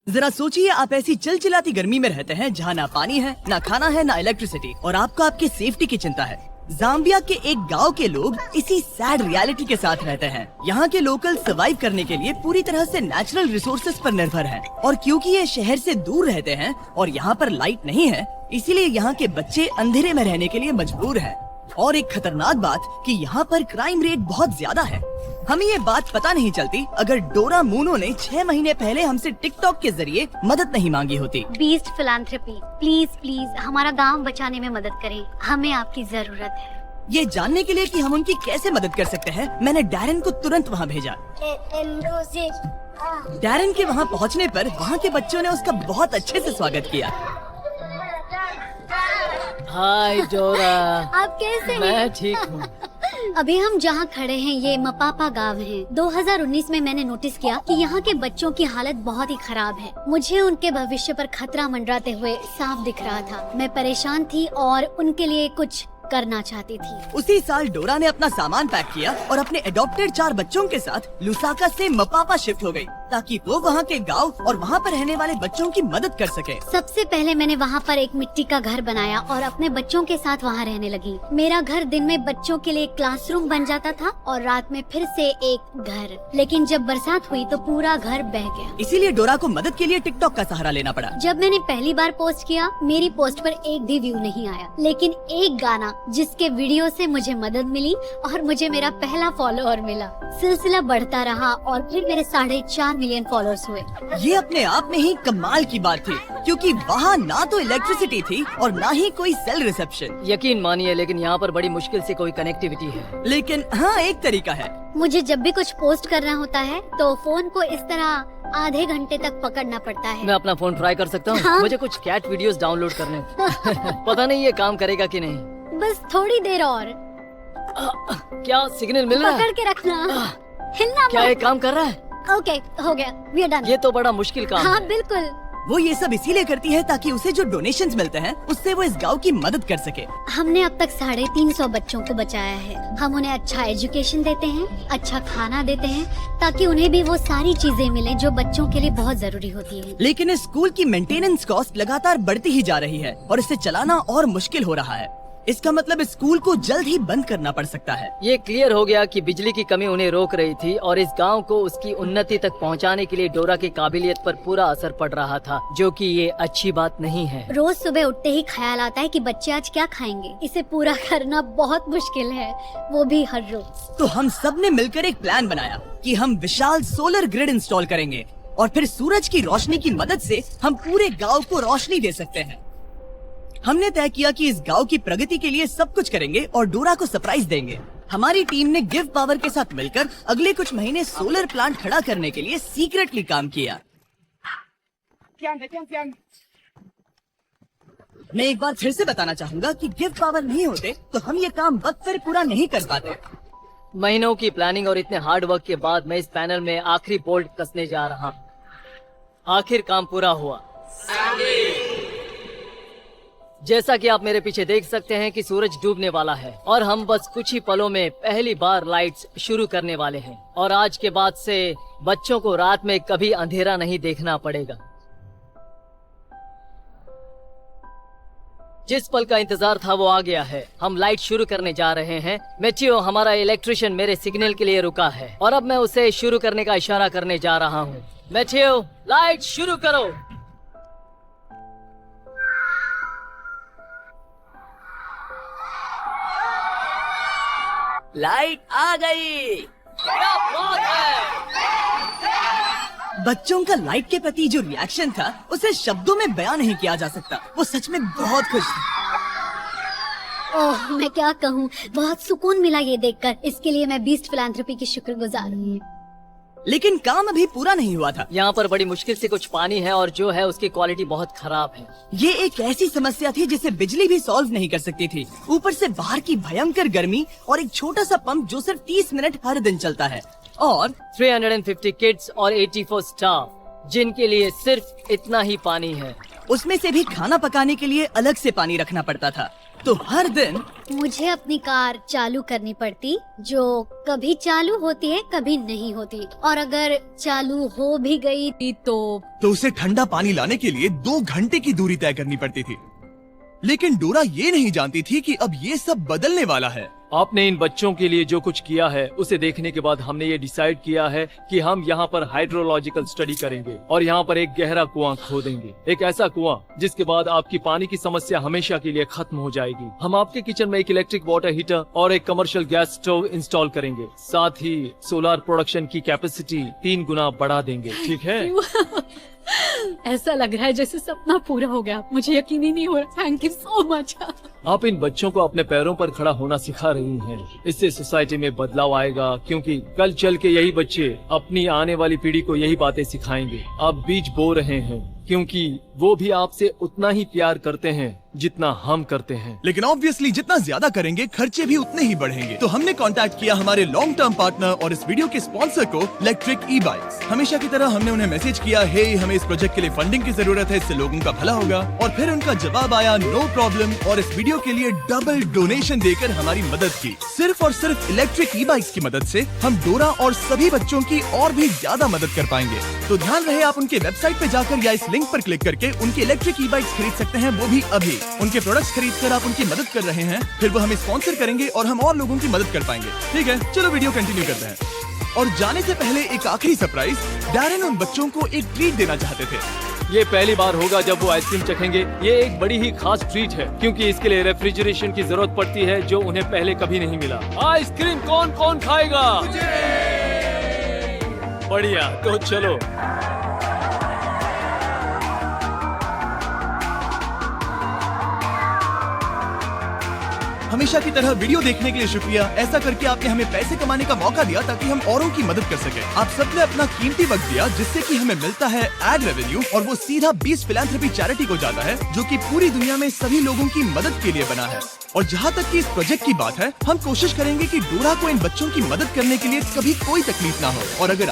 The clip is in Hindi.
जरा सोचिए, आप ऐसी चिलचिलाती गर्मी में रहते हैं जहाँ ना पानी है, ना खाना है, ना इलेक्ट्रिसिटी, और आपको आपकी सेफ्टी की चिंता है। जाम्बिया के एक गांव के लोग इसी सैड रियलिटी के साथ रहते हैं। यहाँ के लोकल सर्वाइव करने के लिए पूरी तरह से नेचुरल रिसोर्सेज पर निर्भर हैं। और क्योंकि ये शहर से दूर रहते हैं और यहाँ पर लाइट नहीं है, इसीलिए यहाँ के बच्चे अंधेरे में रहने के लिए मजबूर हैं। और एक खतरनाक बात कि यहाँ पर क्राइम रेट बहुत ज्यादा है। हमें ये बात पता नहीं चलती अगर डोरा मूनो ने 6 महीने पहले हमसे टिकटॉक के जरिए मदद नहीं मांगी होती। बीस्ट फिलैंथ्रोपी, प्लीज प्लीज हमारा गांव बचाने में मदद करें, हमें आपकी जरूरत है। ये जानने के लिए कि हम उनकी कैसे मदद कर सकते हैं, मैंने डैरन को तुरंत वहाँ भेजा। डैरन के वहाँ पहुँचने पर वहाँ के बच्चों ने उसका बहुत अच्छे से स्वागत किया। हाय डोरा। आप कैसे हैं? मैं ठीक हूँ। अभी हम जहाँ खड़े हैं ये मपापा गांव है। 2019 में मैंने नोटिस किया कि यहाँ के बच्चों की हालत बहुत ही खराब है। मुझे उनके भविष्य पर खतरा मंडराते हुए साफ दिख रहा था। मैं परेशान थी और उनके लिए कुछ करना चाहती थी। उसी साल डोरा ने अपना सामान पैक किया और अपने एडॉप्टेड 4 बच्चों के साथ लुसाका से मपापा शिफ्ट हो गई, ताकि वो वहाँ के गांव और वहाँ पर रहने वाले बच्चों की मदद कर सके। सबसे पहले मैंने वहाँ पर एक मिट्टी का घर बनाया और अपने बच्चों के साथ वहाँ रहने लगी। मेरा घर दिन में बच्चों के लिए क्लासरूम बन जाता था और रात में फिर से एक घर। लेकिन जब बरसात हुई तो पूरा घर बह गया। इसीलिए डोरा को मदद के लिए टिकटॉक का सहारा लेना पड़ा। जब मैंने पहली बार पोस्ट किया, मेरी पोस्ट पर एक भी व्यू नहीं आया, लेकिन एक गाना जिसके वीडियो से मुझे मदद मिली और मुझे मेरा पहला फॉलोअर मिला। सिलसिला बढ़ता रहा और फिर मेरे 4.5 मिलियन फॉलोअर्स हुए। ये अपने आप में ही कमाल की बात थी, क्योंकि वहाँ ना तो इलेक्ट्रिसिटी थी और ना ही कोई सेल रिसेप्शन। यकीन मानिए, लेकिन यहाँ पर बड़ी मुश्किल से कोई कनेक्टिविटी है। लेकिन हाँ, एक तरीका है। मुझे जब भी कुछ पोस्ट करना होता है तो फोन को इस तरह आधे घंटे तक पकड़ना पड़ता है। मैं अपना फोन ट्राई कर सकता हूँ? हाँ? मुझे कुछ कैट वीडियोस डाउनलोड करने पता नहीं ये काम करेगा कि नहीं। बस थोड़ी देर और क्या सिग्नल मिल रहा पकड़ है? के रखना, हिलना क्या मत। ये काम कर रहा है? ओके, हो गया, वी आर डन। ये तो बड़ा मुश्किल काम हाँ है। बिल्कुल। वो ये सब इसीलिए करती है ताकि उसे जो डोनेशंस मिलते हैं उससे वो इस गांव की मदद कर सके। हमने अब तक 350 बच्चों को बचाया है। हम उन्हें अच्छा एजुकेशन देते हैं, अच्छा खाना देते हैं, ताकि उन्हें भी वो सारी चीजें मिले जो बच्चों के लिए बहुत जरूरी होती है। लेकिन इस स्कूल की मेंटेनेंस कॉस्ट लगातार बढ़ती ही जा रही है और इसे चलाना और मुश्किल हो रहा है। इसका मतलब इस स्कूल को जल्द ही बंद करना पड़ सकता है। ये क्लियर हो गया कि बिजली की कमी उन्हें रोक रही थी और इस गांव को उसकी उन्नति तक पहुंचाने के लिए डोरा की काबिलियत पर पूरा असर पड़ रहा था, जो कि ये अच्छी बात नहीं है। रोज सुबह उठते ही ख्याल आता है कि बच्चे आज क्या खाएंगे। इसे पूरा करना बहुत मुश्किल है, वो भी हर रोज। तो हम सब ने मिलकर एक प्लान बनाया कि हम विशाल सोलर ग्रिड इंस्टॉल करेंगे और फिर सूरज की रोशनी की मदद से हम पूरे गांव को रोशनी दे सकते हैं। हमने तय किया कि इस गांव की प्रगति के लिए सब कुछ करेंगे और डोरा को सरप्राइज देंगे। हमारी टीम ने गिव पावर के साथ मिलकर अगले कुछ महीने सोलर प्लांट खड़ा करने के लिए सीक्रेटली काम किया। मैं एक बार फिर से बताना चाहूंगा कि गिव पावर नहीं होते तो हम ये काम वक्त पर पूरा नहीं कर पाते। महीनों की प्लानिंग और इतने हार्ड वर्क के बाद मैं इस पैनल में आखिरी बोल्ट कसने जा रहा हूँ। आखिर काम पूरा हुआ। जैसा कि आप मेरे पीछे देख सकते हैं कि सूरज डूबने वाला है और हम बस कुछ ही पलों में पहली बार लाइट्स शुरू करने वाले हैं। और आज के बाद से बच्चों को रात में कभी अंधेरा नहीं देखना पड़ेगा। जिस पल का इंतजार था वो आ गया है। हम लाइट शुरू करने जा रहे हैं। मैथियो, हमारा इलेक्ट्रिशियन, मेरे सिग्नल के लिए रुका है और अब मैं उसे शुरू करने का इशारा करने जा रहा हूँ। मैथियो, लाइट शुरू करो। लाइट आ गई। क्या बात है! बच्चों का लाइट के प्रति जो रिएक्शन था उसे शब्दों में बयां नहीं किया जा सकता। वो सच में बहुत खुश थे। ओह, मैं क्या कहूँ, बहुत सुकून मिला ये देखकर। इसके लिए मैं बीस्ट फिलैंथ्रोपी की शुक्रगुजार हूँ। लेकिन काम अभी पूरा नहीं हुआ था। यहाँ पर बड़ी मुश्किल से कुछ पानी है और जो है उसकी क्वालिटी बहुत खराब है। ये एक ऐसी समस्या थी जिसे बिजली भी सॉल्व नहीं कर सकती थी। ऊपर से बाहर की भयंकर गर्मी और एक छोटा सा पंप जो सिर्फ 30 मिनट हर दिन चलता है और 350 किड्स और 84 स्टाफ जिनके लिए सिर्फ इतना ही पानी है। उसमें से भी खाना पकाने के लिए अलग से पानी रखना पड़ता था। तो हर दिन मुझे अपनी कार चालू करनी पड़ती, जो कभी चालू होती है कभी नहीं होती, और अगर चालू हो भी गई तो उसे ठंडा पानी लाने के लिए 2 घंटे की दूरी तय करनी पड़ती थी। लेकिन डोरा ये नहीं जानती थी कि अब ये सब बदलने वाला है। आपने इन बच्चों के लिए जो कुछ किया है उसे देखने के बाद हमने ये डिसाइड किया है कि हम यहाँ पर हाइड्रोलॉजिकल स्टडी करेंगे और यहाँ पर एक गहरा कुआं खोदेंगे, एक ऐसा कुआं जिसके बाद आपकी पानी की समस्या हमेशा के लिए खत्म हो जाएगी। हम आपके किचन में एक इलेक्ट्रिक वाटर हीटर और एक कमर्शियल गैस स्टोव इंस्टॉल करेंगे, साथ ही सोलर प्रोडक्शन की कैपेसिटी 3 गुना बढ़ा देंगे। ठीक है? ऐसा लग रहा है जैसे सपना पूरा हो गया। मुझे यकीन ही नहीं हो रहा। Thank you so much. आप इन बच्चों को अपने पैरों पर खड़ा होना सिखा रही हैं। इससे सोसाइटी में बदलाव आएगा, क्योंकि कल चल के यही बच्चे अपनी आने वाली पीढ़ी को यही बातें सिखाएंगे। आप बीज बो रहे हैं, क्योंकि वो भी आपसे उतना ही प्यार करते हैं जितना हम करते हैं। लेकिन ऑब्वियसली जितना ज्यादा करेंगे खर्चे भी उतने ही बढ़ेंगे। तो हमने कांटेक्ट किया हमारे लॉन्ग टर्म पार्टनर और इस वीडियो के स्पॉन्सर को, इलेक्ट्रिक ई-बाइक्स। हमेशा की तरह हमने उन्हें मैसेज किया, हे हमें इस प्रोजेक्ट के लिए फंडिंग की जरूरत है, इससे लोगों का भला होगा। और फिर उनका जवाब आया, नो प्रॉब्लम, और इस वीडियो के लिए डबल डोनेशन देकर हमारी मदद की। सिर्फ और सिर्फ इलेक्ट्रिक ई-बाइक्स की मदद से हम डोरा और सभी बच्चों की और भी ज्यादा मदद कर पाएंगे। तो ध्यान रहे, आप उनके वेबसाइट पे जाकर या इस लिंक पर क्लिक करके उनके इलेक्ट्रिक ई-बाइक्स खरीद सकते हैं, वो भी अभी। उनके प्रोडक्ट्स खरीदकर आप उनकी मदद कर रहे हैं, फिर वो हमें स्पॉन्सर करेंगे और हम और लोगों की मदद कर पाएंगे। ठीक है, चलो वीडियो कंटिन्यू करते हैं। और जाने से पहले एक आखिरी सरप्राइज, डैरेन उन बच्चों को एक ट्रीट देना चाहते थे। ये पहली बार होगा जब वो आइसक्रीम चखेंगे। ये एक बड़ी ही खास ट्रीट है, क्योंकि इसके लिए रेफ्रिजरेशन की जरूरत पड़ती है, जो उन्हें पहले कभी नहीं मिला। आइसक्रीम कौन कौन खाएगा? बढ़िया, तो चलो। हमेशा की तरह वीडियो देखने के लिए शुक्रिया। ऐसा करके आपने हमें पैसे कमाने का मौका दिया ताकि हम औरों की मदद कर सके। आप सबने अपना कीमती वक्त दिया, जिससे कि हमें मिलता है एड रेवेन्यू, और वो सीधा 20 फिलैंथ्रोपी चैरिटी को जाता है, जो कि पूरी दुनिया में सभी लोगों की मदद के लिए बना है। और जहाँ तक कि इस प्रोजेक्ट की बात है, हम कोशिश करेंगे कि डोरा को इन बच्चों की मदद करने के लिए कभी कोई तकलीफ ना हो। और अगर